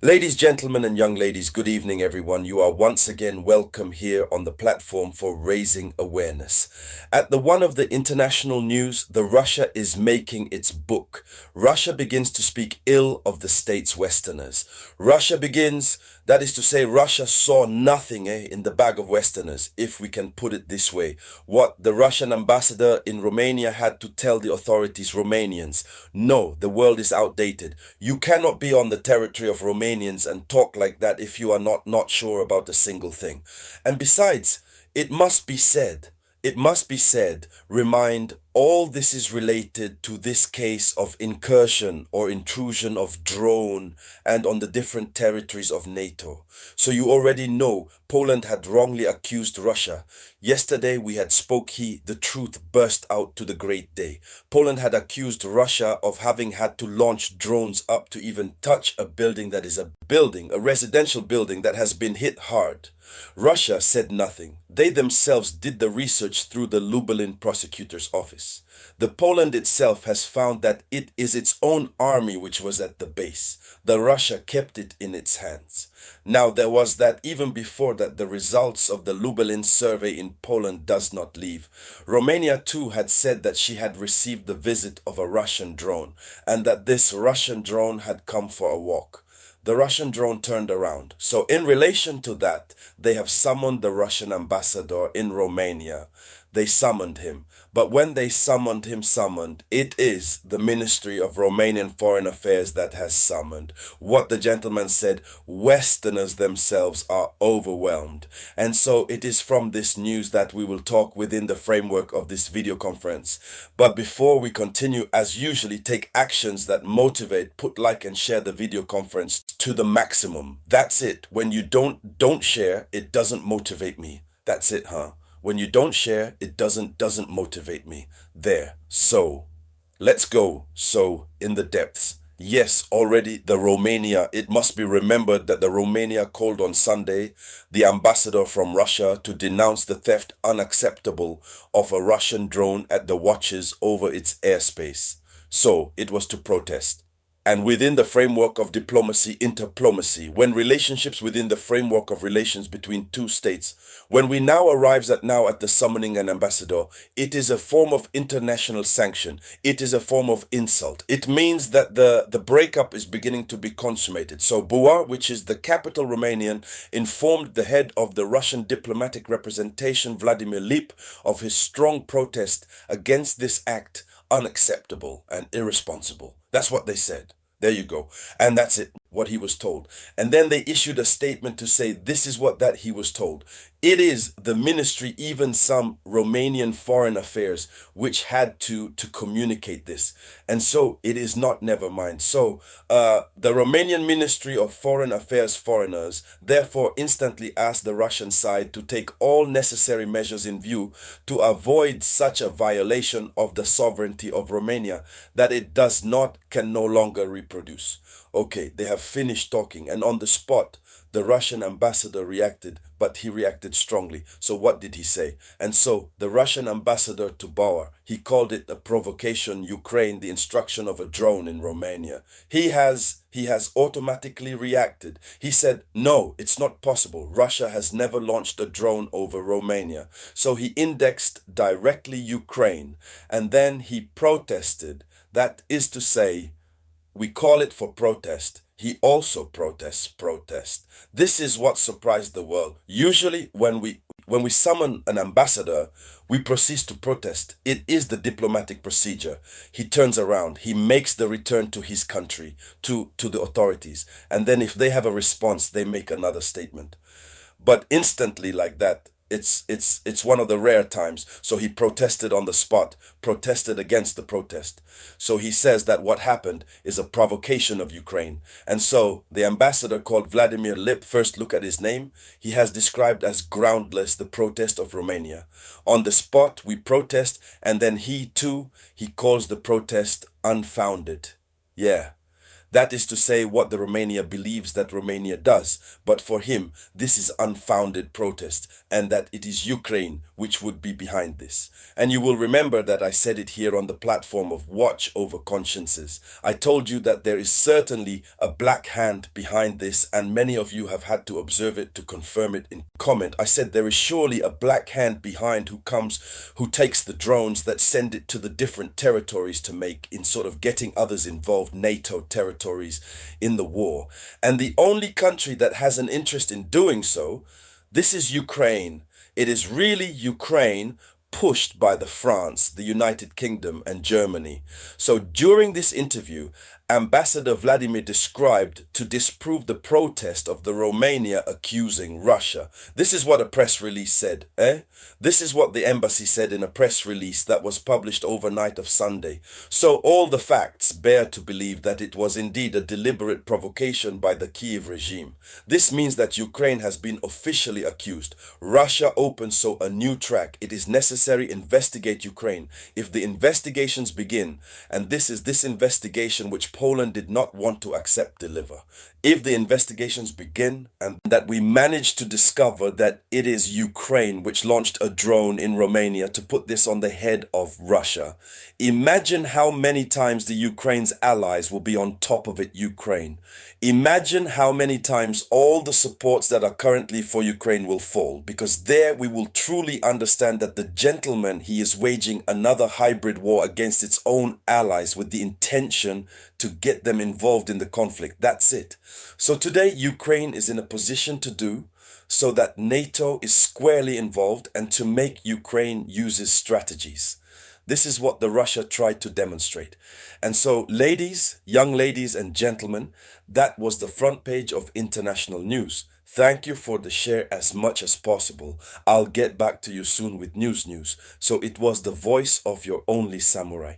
Ladies, gentlemen, and young ladies, good evening, everyone. You are once again welcome here on the platform for raising awareness. At the one of the international news, the Russia is making its book. Russia begins to speak ill of the state's Westerners. Russia begins, that is to say, Russia saw nothing in the bag of Westerners, if we can put it this way. What the Russian ambassador in Romania had to tell the authorities, Romanians, no, the world is outdated. You cannot be on the territory of Romanians and talk like that if you are not sure about a single thing. And besides, it must be said, remind all this is related to this case of incursion or intrusion of drone and on the different territories of NATO. So you already know Poland had wrongly accused Russia. Yesterday we had the truth burst out to the great day. Poland had accused Russia of having had to launch drones up to even touch a building that is a residential building that has been hit hard. Russia said nothing. They themselves did the research through the Lublin prosecutor's office. The Poland itself has found that it is its own army which was at the base. The Russia kept it in its hands. Now there was that even before that the results of the Lublin survey in Poland does not leave. Romania too had said that she had received the visit of a Russian drone and that this Russian drone had come for a walk. The Russian drone turned around. So in relation to that, they have summoned the Russian ambassador in Romania. They summoned him. But when they summoned him, it is the Ministry of Romanian Foreign Affairs that has summoned. What the gentleman said, Westerners themselves are overwhelmed. And so it is from this news that we will talk within the framework of this video conference. But before we continue, as usually, take actions that motivate, put like and share the video conference to the maximum. That's it. When you don't share, it doesn't motivate me. That's it, huh? When you don't share, it doesn't motivate me. There. So, let's go. So, in the depths. Yes, already the Romania, it must be remembered that the Romania called on Sunday the ambassador from Russia to denounce the theft unacceptable of a Russian drone at the watches over its airspace. So, it was to protest. And within the framework of diplomacy, interplomacy, when relationships within the framework of relations between two states, when we now arrives at the summoning an ambassador, it is a form of international sanction. It is a form of insult. It means that the breakup is beginning to be consummated. So Bua, which is the capital Romanian, informed the head of the Russian diplomatic representation, Vladimir Lip, of his strong protest against this act, unacceptable and irresponsible. That's what they said. There you go. And that's it, what he was told. And then they issued a statement to say this is what that he was told. It is the ministry, even some Romanian foreign affairs, which had to communicate this. And so it is not never mind. So the Romanian Ministry of Foreign Affairs foreigners therefore instantly asked the Russian side to take all necessary measures in view to avoid such a violation of the sovereignty of Romania that it can no longer reproduce. Okay, they have finished talking, and on the spot, the Russian ambassador reacted, but he reacted strongly. So what did he say? And so the Russian ambassador to Bauer, he called it a provocation, Ukraine, the instruction of a drone in Romania. He has automatically reacted. He said, no, it's not possible. Russia has never launched a drone over Romania. So he indexed directly Ukraine, and then he protested. That is to say, we call it for protest. He also protest. This is what surprised the world. Usually when we summon an ambassador, we proceed to protest. It is the diplomatic procedure. He turns around, he makes the return to his country, to the authorities. And then if they have a response, they make another statement. But instantly like that, it's one of the rare times. So he protested on the spot, protested against the protest. So he says that what happened is a provocation of Ukraine. And so the ambassador called Vladimir Lip, first look at his name, he has described as groundless the protest of Romania. On the spot, we protest, and then he calls the protest unfounded. Yeah. That is to say what the Romania believes that Romania does. But for him, this is unfounded protest, and that it is Ukraine which would be behind this. And you will remember that I said it here on the platform of Watch Over Consciences. I told you that there is certainly a black hand behind this, and many of you have had to observe it to confirm it in comment. I said there is surely a black hand behind who takes the drones that send it to the different territories to make in sort of getting others involved, NATO territories in the war. And the only country that has an interest in doing so, this is Ukraine. It is really Ukraine pushed by the France, the United Kingdom, and Germany. So during this interview, Ambassador Vladimir described to disprove the protest of the Romania accusing Russia. This is what a press release said, This is what the embassy said in a press release that was published overnight of Sunday. So all the facts bear to believe that it was indeed a deliberate provocation by the Kiev regime. This means that Ukraine has been officially accused. Russia opens so a new track. It is necessary investigate Ukraine. If the investigations begin, and this is this investigation which Poland did not want to accept deliver. If the investigations begin and that we manage to discover that it is Ukraine which launched a drone in Romania to put this on the head of Russia, imagine how many times the Ukraine's allies will be on top of it, Ukraine. Imagine how many times all the supports that are currently for Ukraine will fall, because there we will truly understand that the gentleman, he is waging another hybrid war against its own allies with the intention to get them involved in the conflict. That's it. So today, Ukraine is in a position to do so that NATO is squarely involved and to make Ukraine use its strategies. This is what the Russia tried to demonstrate. And so, ladies, young ladies and gentlemen, that was the front page of international news. Thank you for the share as much as possible. I'll get back to you soon with news. So it was the voice of your only samurai.